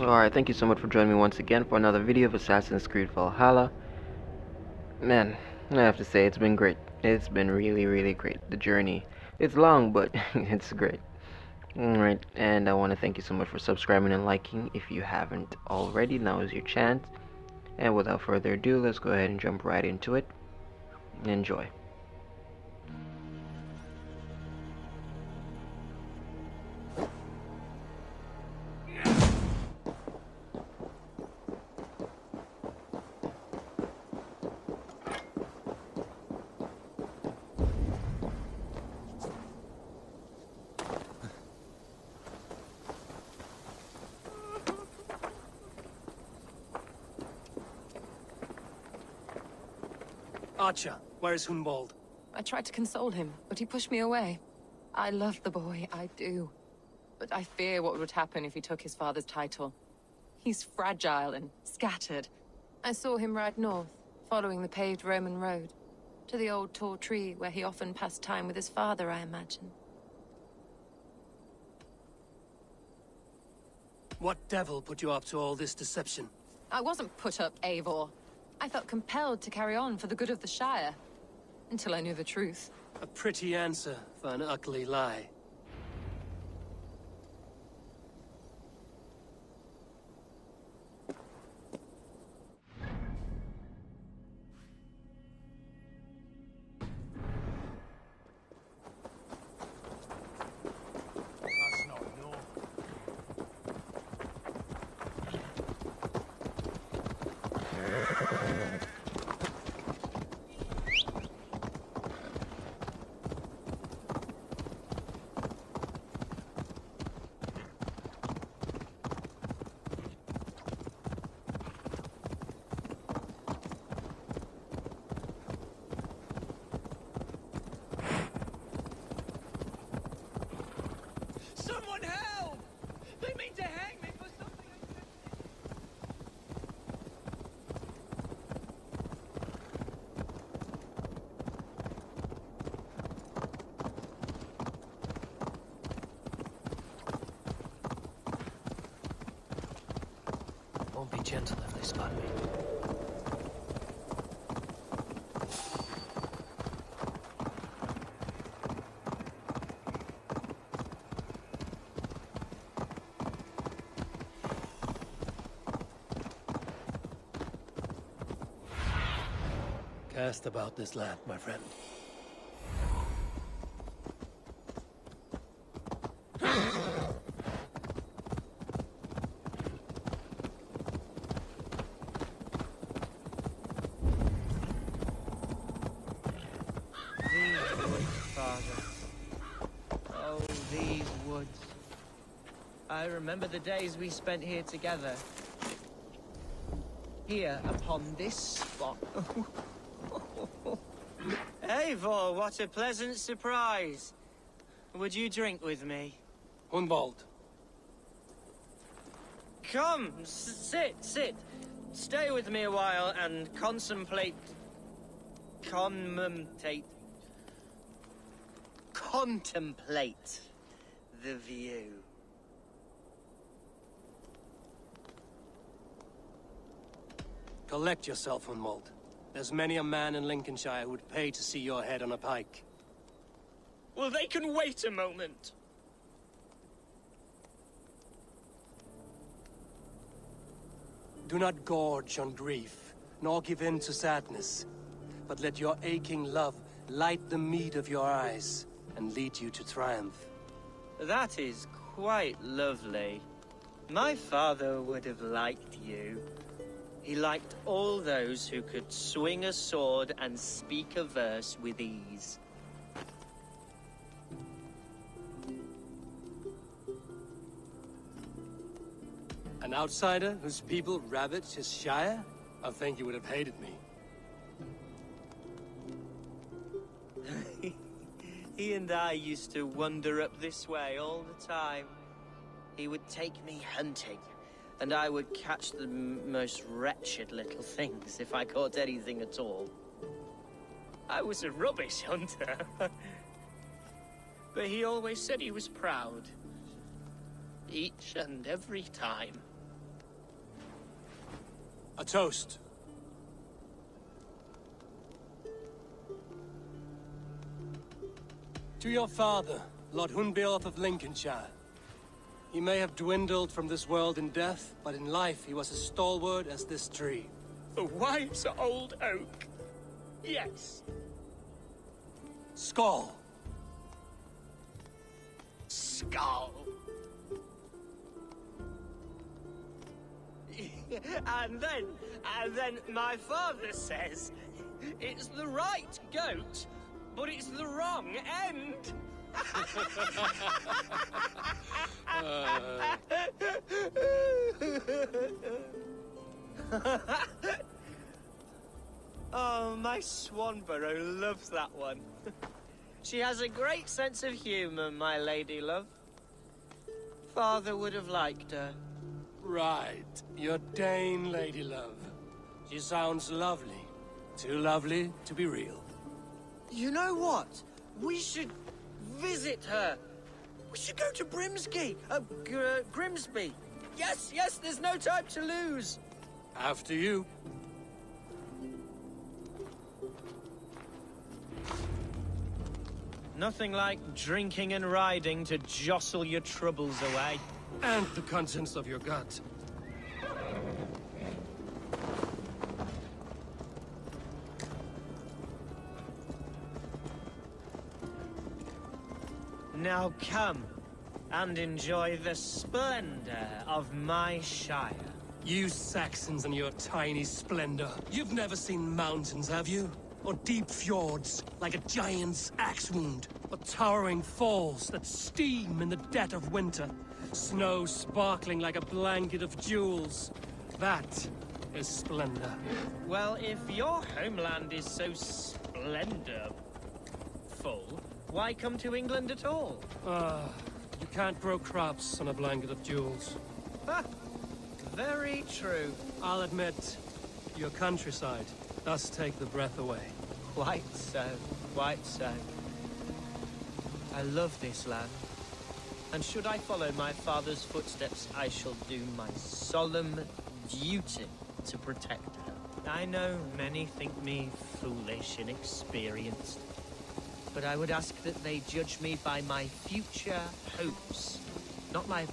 Alright, thank you so much for joining me once again for another video of Assassin's Creed Valhalla. Man, I have to say, it's been great. It's been really great. The journey, it's long, but it's great. Alright, and I want to thank you so much for subscribing and liking if you haven't already. Now is your chance. And without further ado, let's go ahead and jump right into it. Enjoy. Archer, where's Hunwald? I tried to console him, but he pushed me away. I love the boy, I do. But I fear what would happen if he took his father's title. He's fragile and scattered. I saw him ride north, following the paved Roman road. To the old tall tree where he often passed time with his father, I imagine. What devil put you up to all this deception? I wasn't put up, Eivor. I felt compelled to carry on for the good of the Shire. Until I knew the truth. A pretty answer for an ugly lie. Someone help! They mean to hang me for something Won't be gentle if they spot me. Cast about this land, my friend. These woods, Father. Oh, these woods. I remember the days we spent here together. Here, upon this spot. Eivor, what a pleasant surprise. Would you drink with me? Hunwald. Come, sit. Stay with me a while and contemplate the view. Collect yourself, Hunwald. There's many a man in Lincolnshire who would pay to see your head on a pike. Well, they can wait a moment. Do not gorge on grief, nor give in to sadness, but let your aching love light the mead of your eyes and lead you to triumph. That is quite lovely. My father would have liked you. He liked all those who could swing a sword and speak a verse with ease. An outsider whose people ravaged his shire? I think you would have hated me. He and I used to wander up this way all the time. He would take me hunting, and I would catch the most wretched little things if I caught anything at all. I was a rubbish hunter. But he always said he was proud. Each and every time. A toast. To your father, Lord Hunbeorth of Lincolnshire. He may have dwindled from this world in death, but in life he was as stalwart as this tree. A wise old oak. Yes. Skull. Skull. and then my father says, it's the right goat, but it's the wrong end. Oh, my Swanborough loves that one. She has a great sense of humor, my lady love. Father would have liked her. Right. Your Dane lady love. She sounds lovely. Too lovely to be real. You know what? We should visit her. We should go to Grimsby. Grimsby. Yes, there's no time to lose. After you. Nothing like drinking and riding to jostle your troubles away. And the contents of your gut. Now come and enjoy the splendor of my shire. You Saxons and your tiny splendor. You've never seen mountains, have you? Or deep fjords, like a giant's axe wound. Or towering falls that steam in the dead of winter. Snow sparkling like a blanket of jewels. That is splendor. Well, if your homeland is so splendorful, why come to England at all? You can't grow crops on a blanket of jewels. Ha! Very true. I'll admit, your countryside does take the breath away. Quite so, quite so. I love this land. And should I follow my father's footsteps, I shall do my solemn duty to protect her. I know many think me foolish, inexperienced, but I would ask that they judge me by my future hopes, not my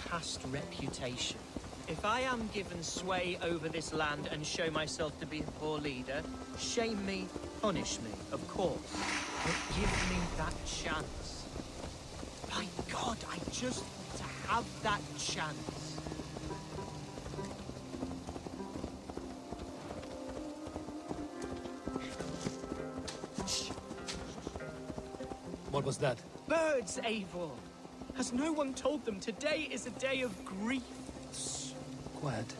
past reputation. If I am given sway over this land and show myself to be a poor leader, shame me, punish me, of course, but give me that chance. My God, I just want to have that chance. What was that? Birds, Eivor. Has no one told them today is a day of grief? Quiet.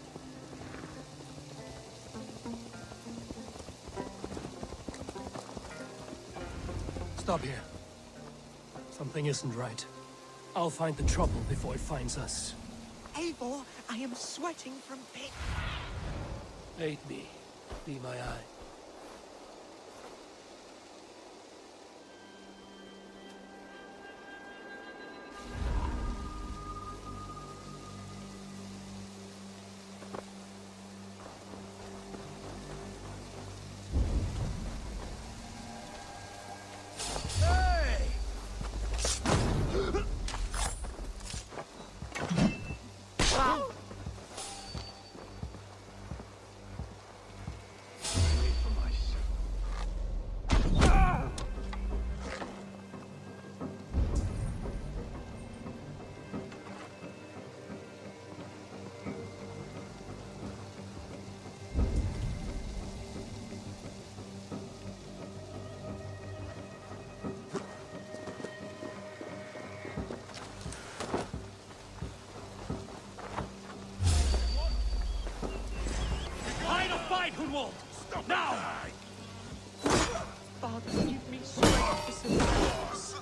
Stop here. Something isn't right. I'll find the trouble before it finds us. Eivor, I am sweating from pain. Aid me. Be my eye. Stop now! Father, give me strength to survive this.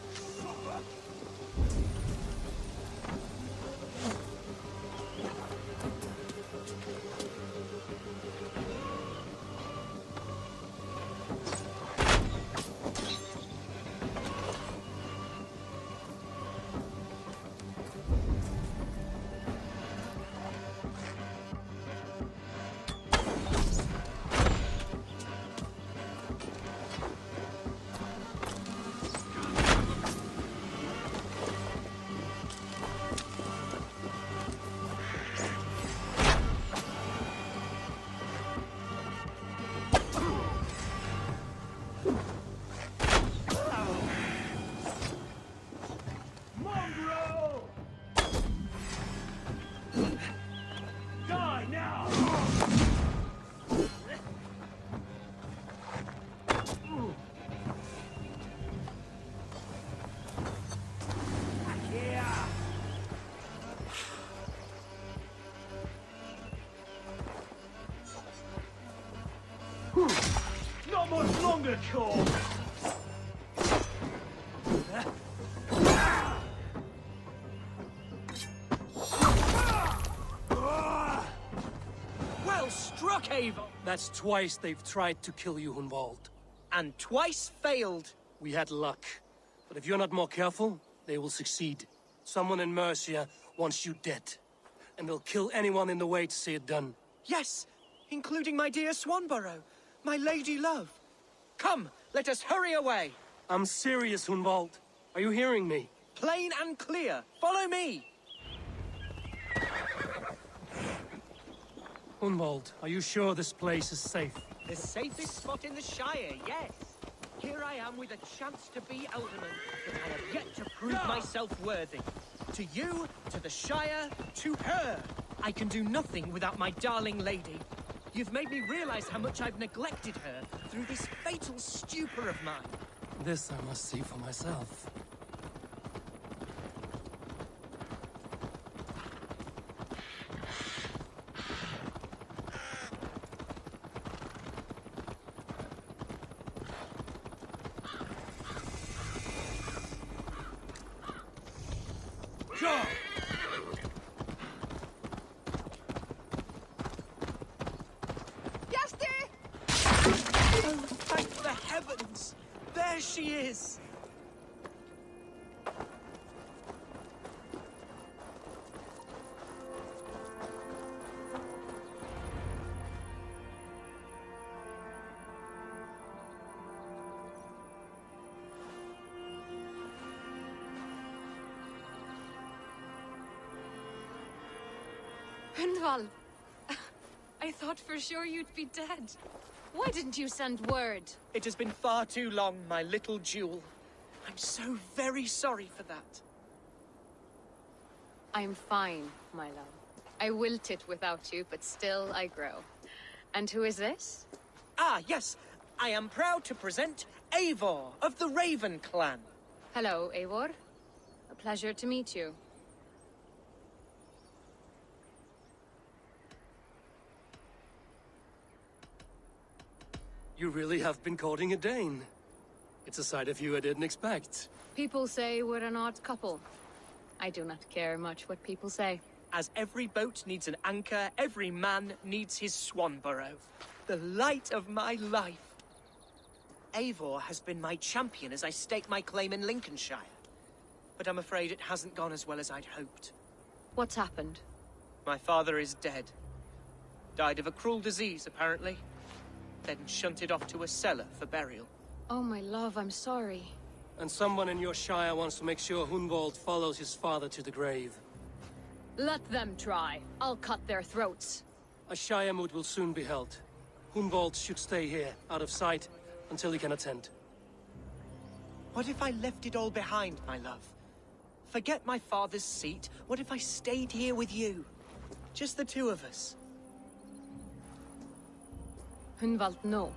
hunger core! Well struck, Eivor! That's twice they've tried to kill you, Hunwald. And twice failed. We had luck. But if you're not more careful, they will succeed. Someone in Mercia wants you dead. And they'll kill anyone in the way to see it done. Yes, including my dear Swanborough, my lady love. Come, let us hurry away. I'm serious, Hunwald. Are you hearing me? Plain and clear. Follow me. Hunwald, are you sure this place is safe? The safest spot in the Shire, yes. Here I am with a chance to be Alderman, but I have yet to prove myself worthy. To you, to the Shire, to her. I can do nothing without my darling lady. You've made me realize how much I've neglected her through this fatal stupor of mine. This I must see for myself. Oh, thank the heavens! There she is! Hunwald, I thought for sure you'd be dead. Why didn't you send word? It has been far too long, my little jewel. I'm so very sorry for that. I'm fine, my love. I wilted without you, but still I grow. And who is this? Ah, yes. I am proud to present Eivor of the Raven clan. Hello, Eivor. A pleasure to meet you. You really have been courting a Dane. It's a side of you I didn't expect. People say we're an odd couple. I do not care much what people say. As every boat needs an anchor, every man needs his Swanborough. The light of my life. Eivor has been my champion as I stake my claim in Lincolnshire. But I'm afraid it hasn't gone as well as I'd hoped. What's happened? My father is dead. Died of a cruel disease, apparently. Then shunted off to a cellar for burial. Oh, my love, I'm sorry. And someone in your shire wants to make sure Hunwald follows his father to the grave. Let them try. I'll cut their throats. A shire moot will soon be held. Hunwald should stay here, out of sight, until he can attend. What if I left it all behind, my love? Forget my father's seat. What if I stayed here with you? Just the two of us. Hunwald, no.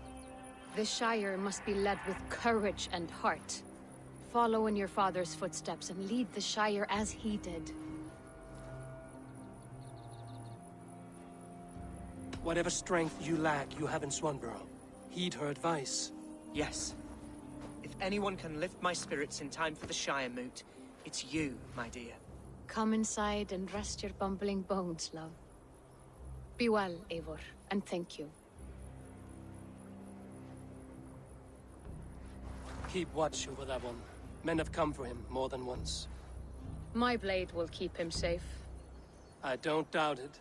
The Shire must be led with courage and heart. Follow in your father's footsteps and lead the Shire as he did. Whatever strength you lack, you have in Swanborough. Heed her advice. Yes. If anyone can lift my spirits in time for the Shire moot, it's you, my dear. Come inside and rest your bumbling bones, love. Be well, Eivor, and thank you. Keep watch over that one. Men have come for him more than once. My blade will keep him safe. I don't doubt it.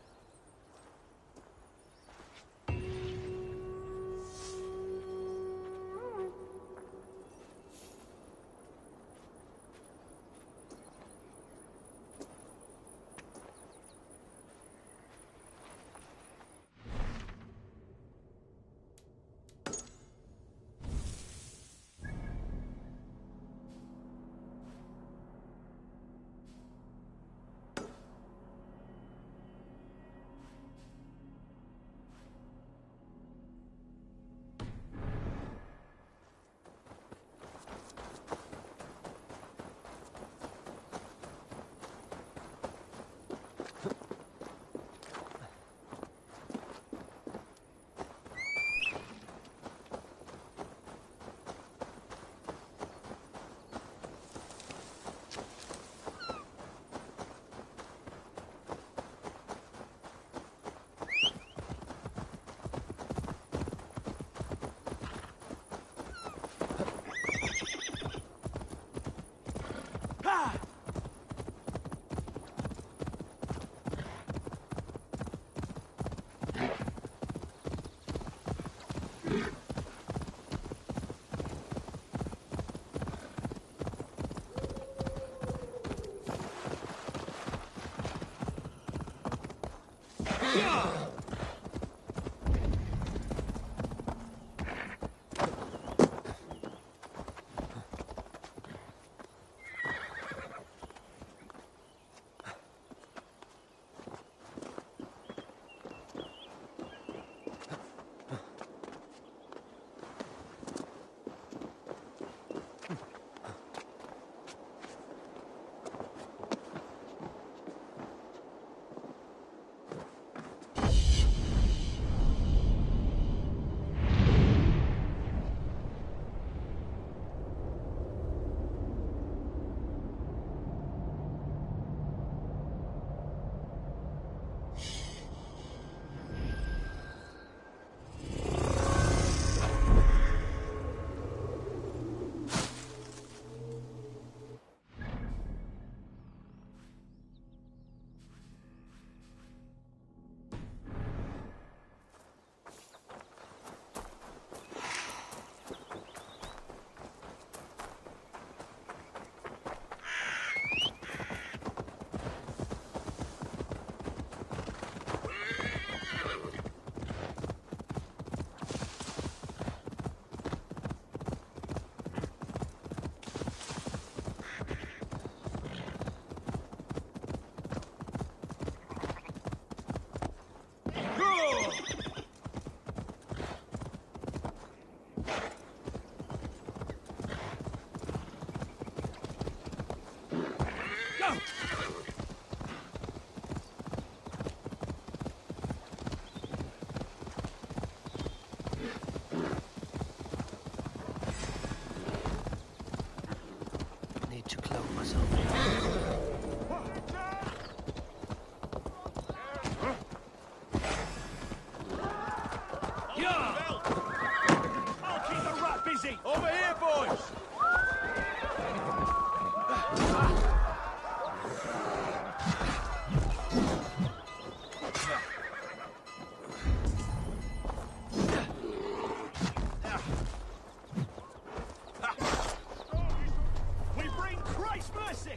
Over here, boys! We bring Christ's mercy!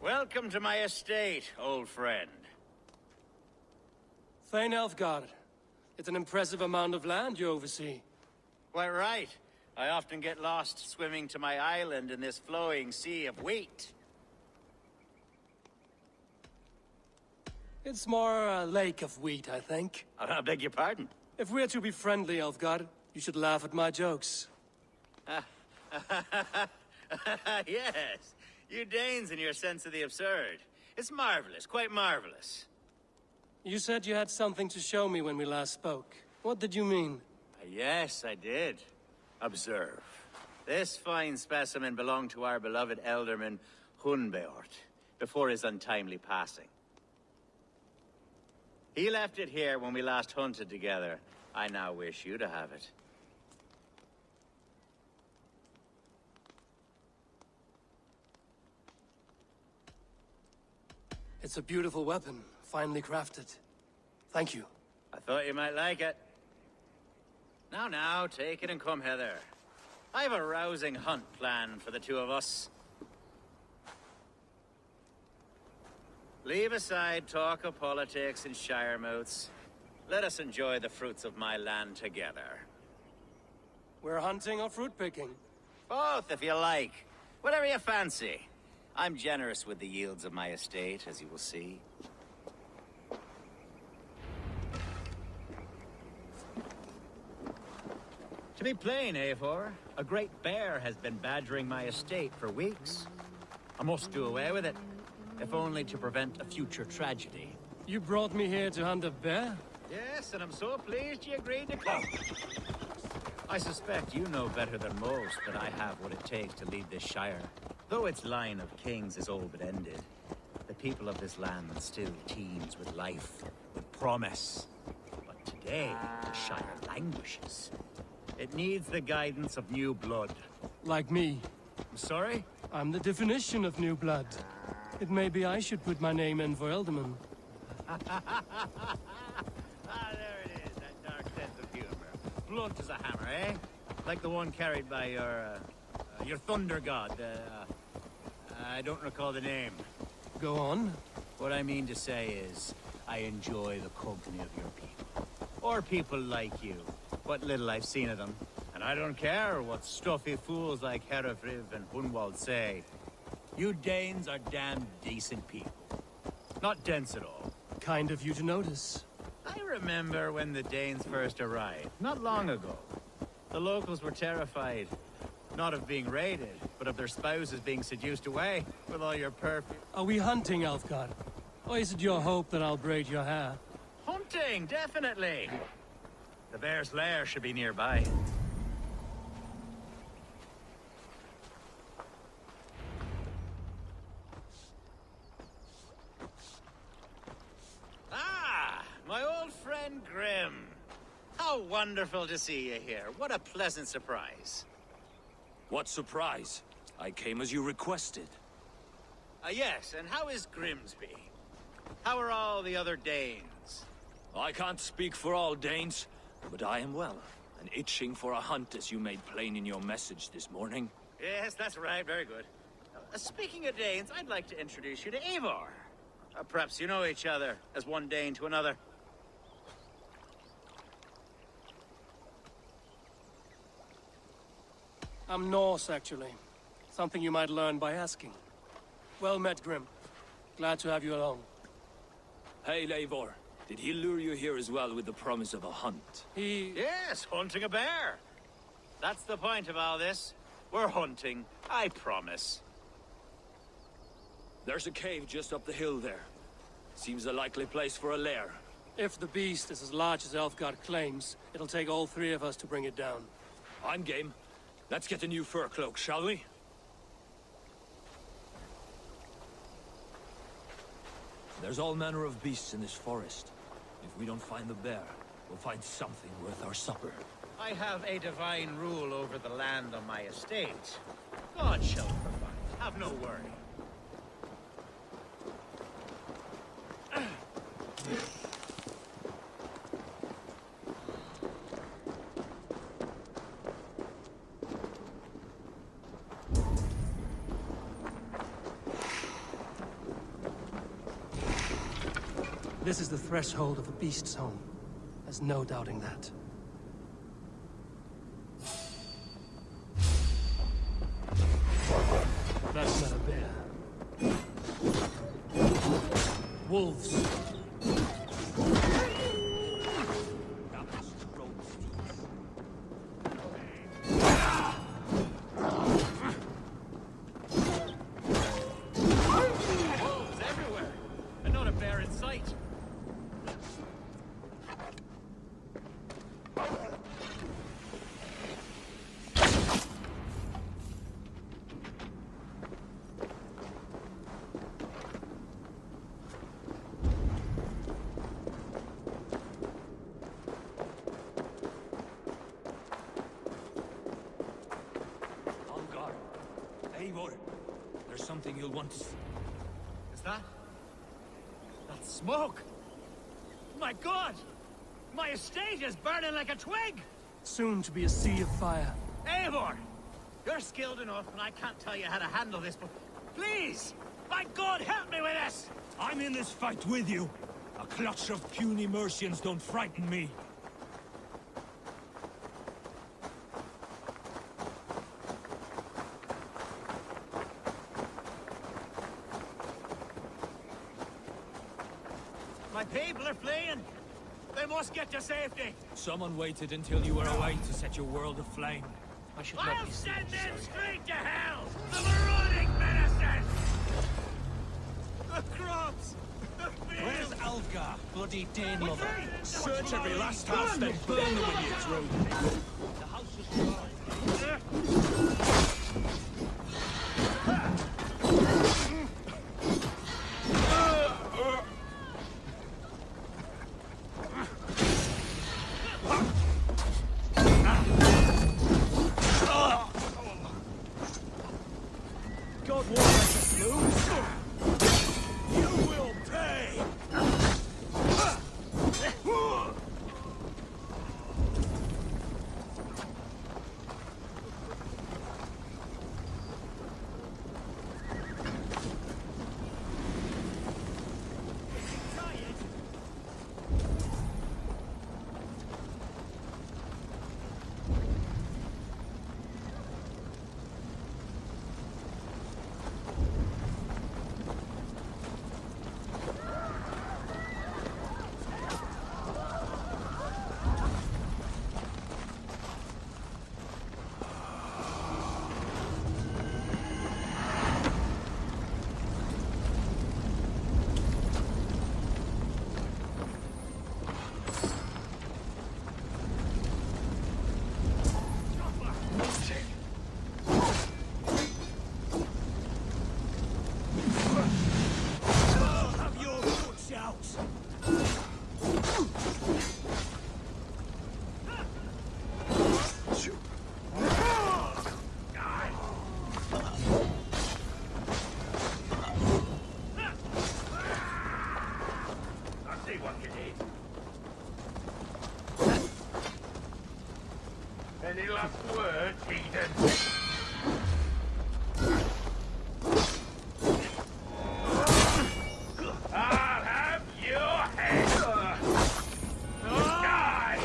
Welcome to my estate, old friend. Thane Elfgard. It's an impressive amount of land you oversee. Quite right. I often get lost swimming to my island in this flowing sea of wheat. It's more a lake of wheat, I think. I beg your pardon. If we're to be friendly, Elfgard, you should laugh at my jokes. Yes, you Danes and your sense of the absurd. It's marvelous, quite marvelous. You said you had something to show me when we last spoke. What did you mean? Yes, I did. Observe. This fine specimen belonged to our beloved elderman, Hunbeort, before his untimely passing. He left it here when we last hunted together. I now wish you to have it. It's a beautiful weapon, finely crafted. Thank you. I thought you might like it. Now, take it and come hither. I have a rousing hunt planned for the two of us. Leave aside talk of politics and shire moats. Let us enjoy the fruits of my land together. We're hunting or fruit picking? Both, if you like. Whatever you fancy. I'm generous with the yields of my estate, as you will see. To be plain, Eivor, a great bear has been badgering my estate for weeks. I must do away with it, if only to prevent a future tragedy. You brought me here to hunt a bear? Yes, and I'm so pleased you agreed to come. I suspect you know better than most that I have what it takes to lead this shire. Though its line of kings is all but ended, the people of this land still teems with life, with promise. But today, the shire languishes. It needs the guidance of new blood. Like me. I'm sorry? I'm the definition of new blood. It may be I should put my name in for Elderman. Ah, there it is, that dark sense of humor. Blunt as a hammer, eh? Like the one carried by your thunder god. I don't recall the name. Go on. What I mean to say is, I enjoy the company of your people. Or people like you. What little I've seen of them. And I don't care what stuffy fools like Herefriv and Hunwald say. You Danes are damn decent people. Not dense at all. Kind of you to notice. I remember when the Danes first arrived, not long ago. The locals were terrified. Not of being raided, but of their spouses being seduced away with all your perfume. Are we hunting, Elfgar? Or is it your hope that I'll braid your hair? Hunting, definitely! The bear's lair should be nearby. Ah, my old friend Grim. How wonderful to see you here. What a pleasant surprise. What surprise? I came as you requested. Yes, and how is Grimsby? How are all the other Danes? I can't speak for all Danes, but I am well, and itching for a hunt as you made plain in your message this morning. Yes, that's right, very good. Speaking of Danes, I'd like to introduce you to Eivor. Perhaps you know each other, as one Dane to another. I'm Norse, actually. Something you might learn by asking. Well met, Grim. Glad to have you along. Hey, Eivor. Did he lure you here as well with the promise of a hunt? Yes, hunting a bear. That's the point of all this. We're hunting, I promise. There's a cave just up the hill there. Seems a likely place for a lair. If the beast is as large as Elfgar claims, it'll take all three of us to bring it down. I'm game. Let's get a new fur cloak, shall we? There's all manner of beasts in this forest. If we don't find the bear, we'll find something worth our supper. I have a divine rule over the land on my estate. God shall provide. Have no worry. This is the threshold of a beast's home. There's no doubting that. That's not a bear. Wolves. Eivor. There's something you'll want to see. Is that? That's smoke! My god! My estate is burning like a twig! Soon to be a sea of fire. Eivor! You're skilled enough, and I can't tell you how to handle this, but please! My god, help me with this! I'm in this fight with you. A clutch of puny Mercians don't frighten me. My people are fleeing! They must get to safety! Someone waited until you were away to set your world aflame. I should not I'll be send seen. them straight to hell! The marauding medicine! The crops! The Where's fields! Algar, bloody Dane lover? Search every last house, then burn them when you're through. The house is yours. God won't let us lose. You will pay. Have your foot out. I see what you did. Any last words, Eden? I'll have your head! Die!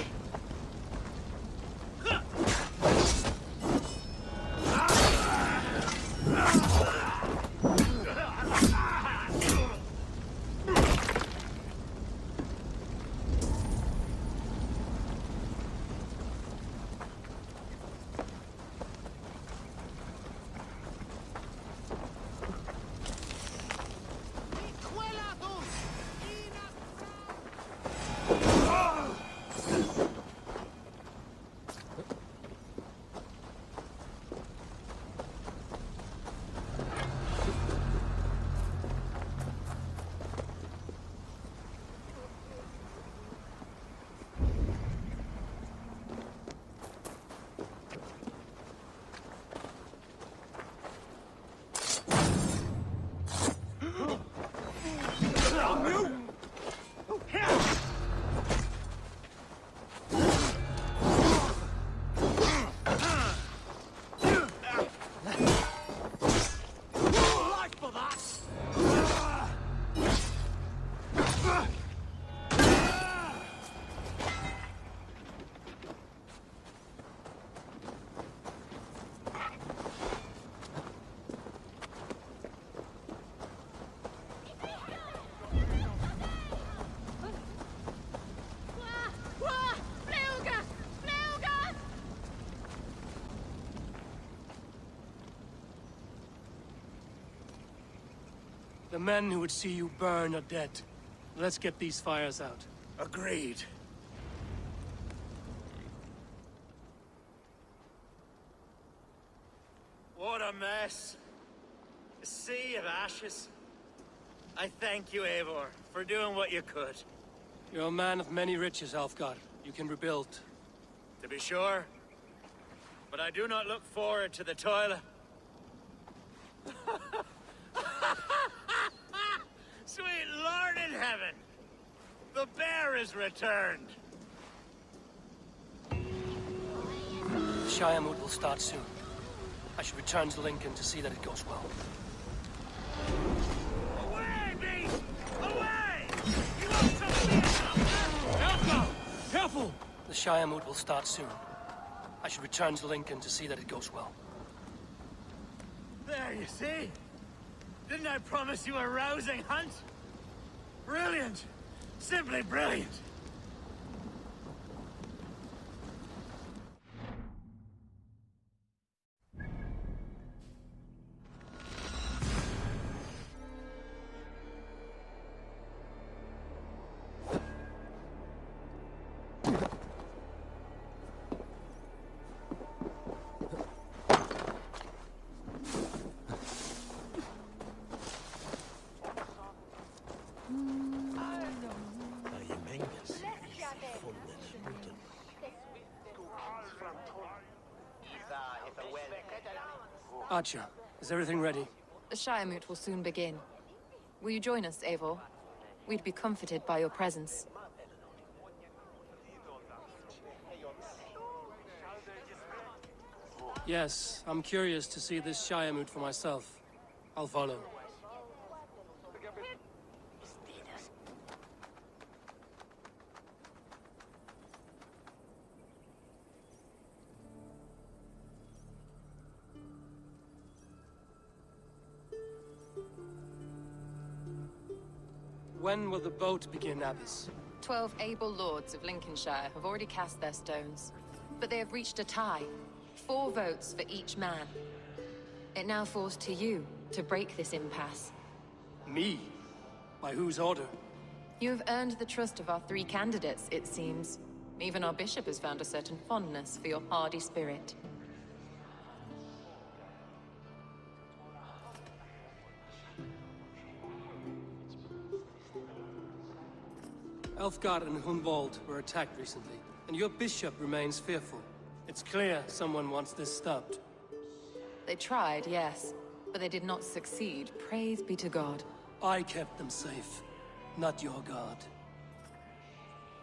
The men who would see you burn are dead. Let's get these fires out. Agreed. What a mess. A sea of ashes. I thank you, Eivor, for doing what you could. You're a man of many riches, Alfgar. You can rebuild. To be sure. But I do not look forward to the toil. Sweet Lord in heaven! The bear is returned! The Shire mood will start soon. I should return to Lincoln to see that it goes well. Away, beast! Away! You want some beer? Careful! Careful! The Shire mood will start soon. I should return to Lincoln to see that it goes well. There, you see? Didn't I promise you a rousing hunt? Brilliant! Simply brilliant! Archer, is everything ready? The Shire moot will soon begin. Will you join us, Eivor? We'd be comforted by your presence. Yes, I'm curious to see this Shire moot for myself. I'll follow. When will the boat begin, Abbess? 12 able lords of Lincolnshire have already cast their stones, but they have reached a tie. 4 votes for each man. It now falls to you to break this impasse. Me? By whose order? You have earned the trust of our 3 candidates, it seems. Even our bishop has found a certain fondness for your hardy spirit. Elfgard and Hunwald were attacked recently, and your bishop remains fearful. It's clear someone wants this stopped. They tried, yes, but they did not succeed. Praise be to God. I kept them safe, not your God.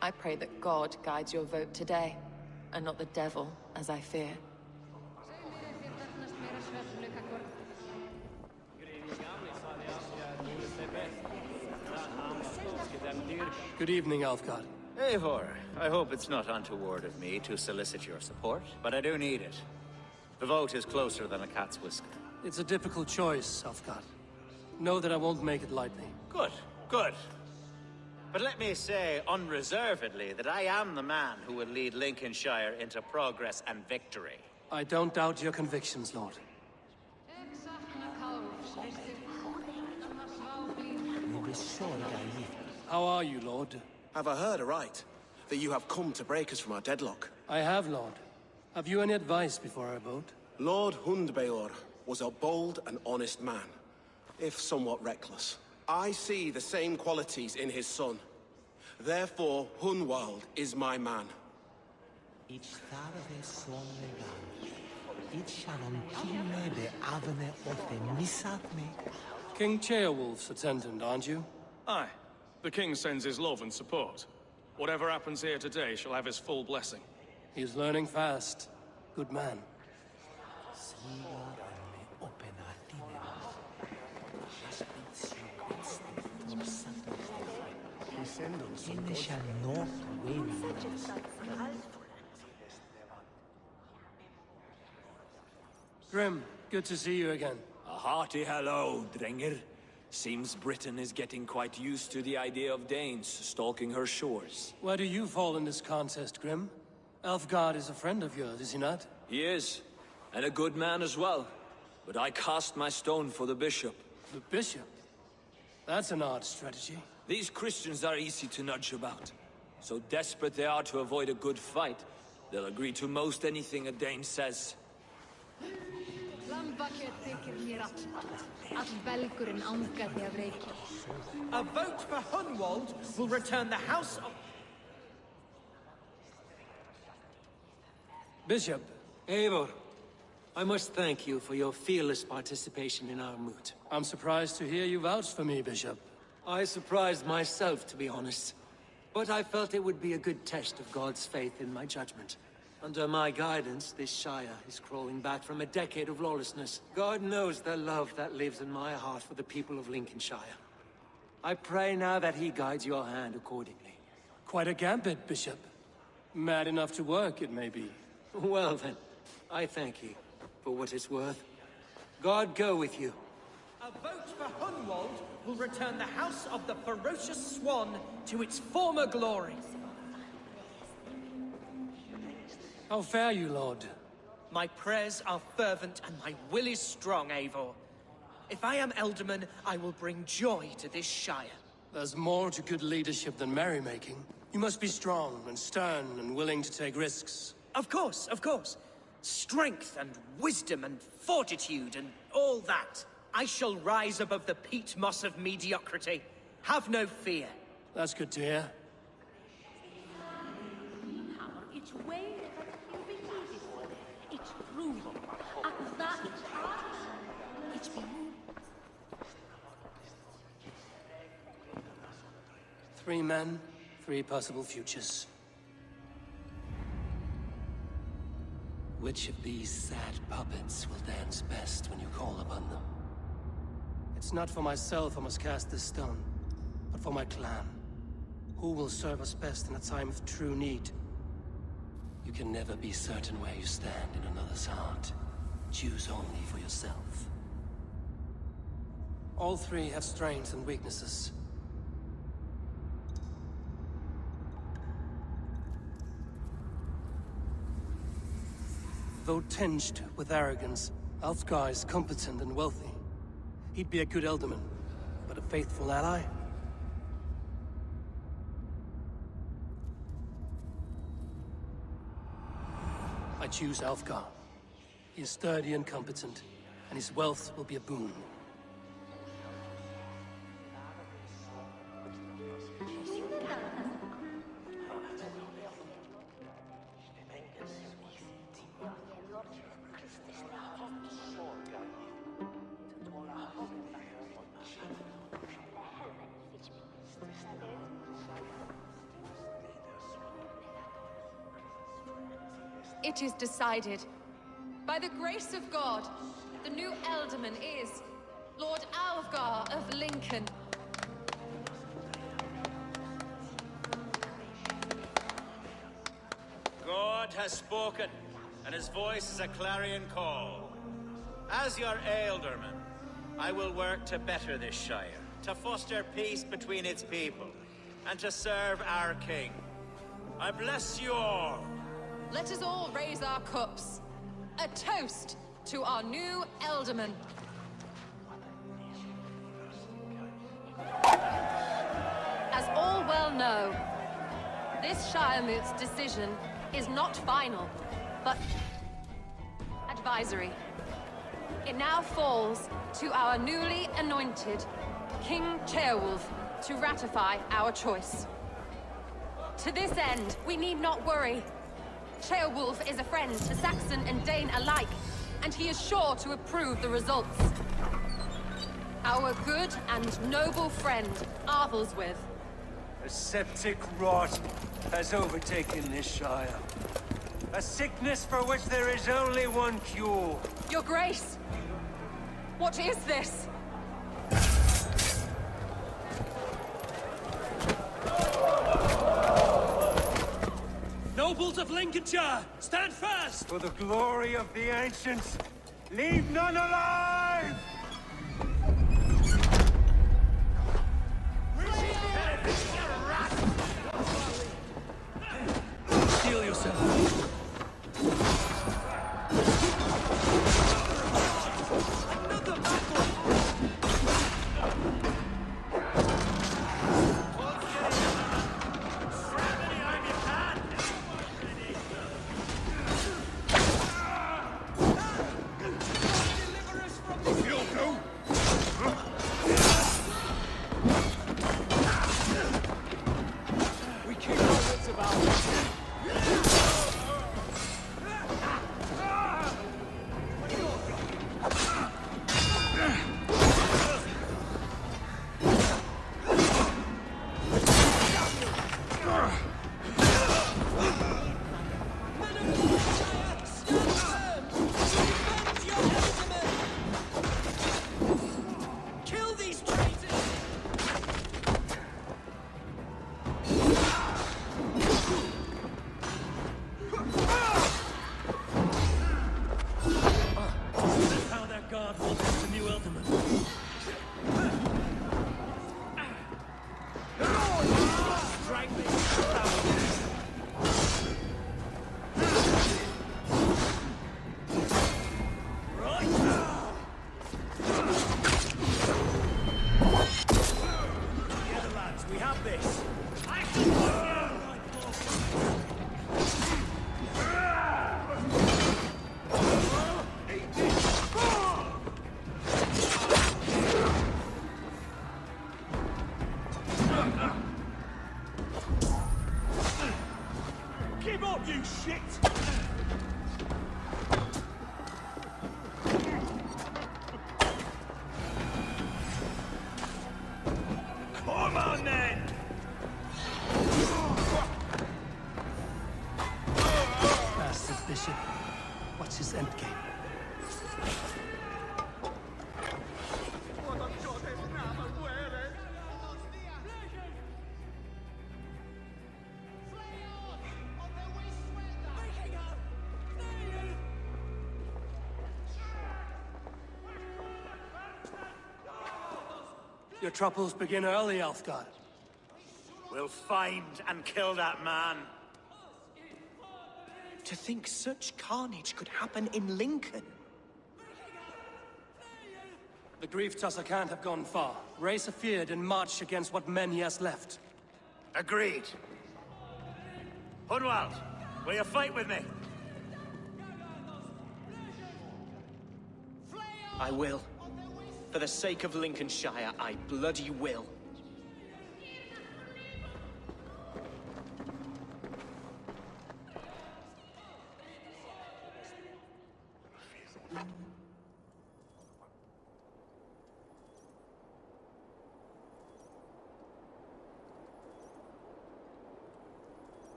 I pray that God guides your vote today, and not the devil, as I fear. Good evening, Alfgard. Eivor, I hope it's not untoward of me to solicit your support, but I do need it. The vote is closer than a cat's whisker. It's a difficult choice, Alfgard. Know that I won't make it lightly. Good, good. But let me say unreservedly that I am the man who will lead Lincolnshire into progress and victory. I don't doubt your convictions, Lord. How are you, Lord? Have I heard aright that you have come to break us from our deadlock? I have, Lord. Have you any advice before our vote? Lord Hundbeor was a bold and honest man, if somewhat reckless. I see the same qualities in his son. Therefore, Hunwald is my man. King Ceolwulf's attendant, aren't you? Aye. The king sends his love and support. Whatever happens here today shall have his full blessing. He's learning fast. Good man. Grim, good to see you again. A hearty hello, Drenger. Seems Britain is getting quite used to the idea of Danes stalking her shores. Where do you fall in this contest, Grim? Elfgard is a friend of yours, is he not? He is, and a good man as well. But I cast my stone for the bishop. The bishop? That's an odd strategy. These Christians are easy to nudge about. So desperate they are to avoid a good fight, they'll agree to most anything a Dane says. A vote for Hunwald will return the house of... Bishop, Eivor, I must thank you for your fearless participation in our moot. I'm surprised to hear you vouch for me, Bishop. I surprised myself, to be honest. But I felt it would be a good test of God's faith in my judgment. Under my guidance, this Shire is crawling back from a decade of lawlessness. God knows the love that lives in my heart for the people of Lincolnshire. I pray now that he guides your hand accordingly. Quite a gambit, Bishop. Mad enough to work, it may be. Well then, I thank you for what it's worth. God go with you. A vote for Hunwald will return the House of the Ferocious Swan to its former glory. How fare you, Lord? My prayers are fervent and my will is strong, Eivor. If I am Elderman, I will bring joy to this Shire. There's more to good leadership than merrymaking. You must be strong and stern and willing to take risks. Of course, of course. Strength and wisdom and fortitude and all that. I shall rise above the peat moss of mediocrity. Have no fear. That's good to hear. It's way that you've been beautiful. It's true. At that it's been 3 men, 3 possible futures. Which of these sad puppets will dance best when you call upon them? It's not for myself I must cast this stone, but for my clan. Who will serve us best in a time of true need? You can never be certain where you stand in another's heart. Choose only for yourself. All 3 have strengths and weaknesses. Though tinged with arrogance, Alfgar is competent and wealthy. He'd be a good Elderman, but a faithful ally? I choose Alfgar. He is sturdy and competent, and his wealth will be a boon. It is decided. By the grace of God, the new Elderman is Lord Alfgar of Lincoln. God has spoken, and his voice is a clarion call. As your Ealdorman, I will work to better this Shire, to foster peace between its people, and to serve our king. I bless you all. Let us all raise our cups. A toast to our new Elderman. As all well know, this Shiremoot's decision is not final, but advisory. It now falls to our newly anointed King Ceolwulf to ratify our choice. To this end, we need not worry. Ceolwulf is a friend to Saxon and Dane alike, and he is sure to approve the results. Our good and noble friend, Arthelswith. A septic rot has overtaken this Shire. A sickness for which there is only one cure. Your Grace! What is this? Nobles of Lincolnshire, stand fast! For the glory of the ancients, leave none alive! Steel yourself. Your troubles begin early, Elfgar. We'll find and kill that man. To think such carnage could happen in Lincoln. The grief tusser can't have gone far. Raise a feared and marched against what men he has left. Agreed. Hunwald, will you fight with me? I will. For the sake of Lincolnshire, I bloody will.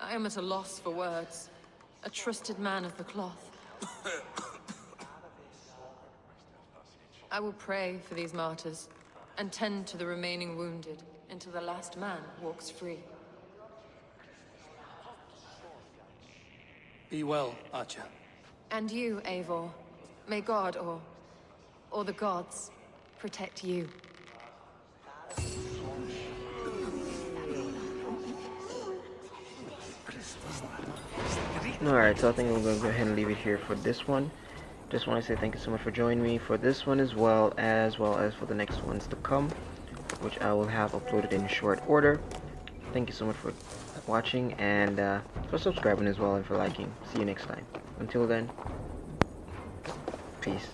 I am at a loss for words. A trusted man of the cloth. I will pray for these martyrs, and tend to the remaining wounded, until the last man walks free. Be well, Archer. And you, Eivor. May God, or the gods, protect you. Alright, so I think I'm going to go ahead and leave it here for this one. Just want to say thank you so much for joining me for this one as well as for the next ones to come, which I will have uploaded in short order. Thank you so much for watching and for subscribing as well and for liking. See you next time. Until then, peace.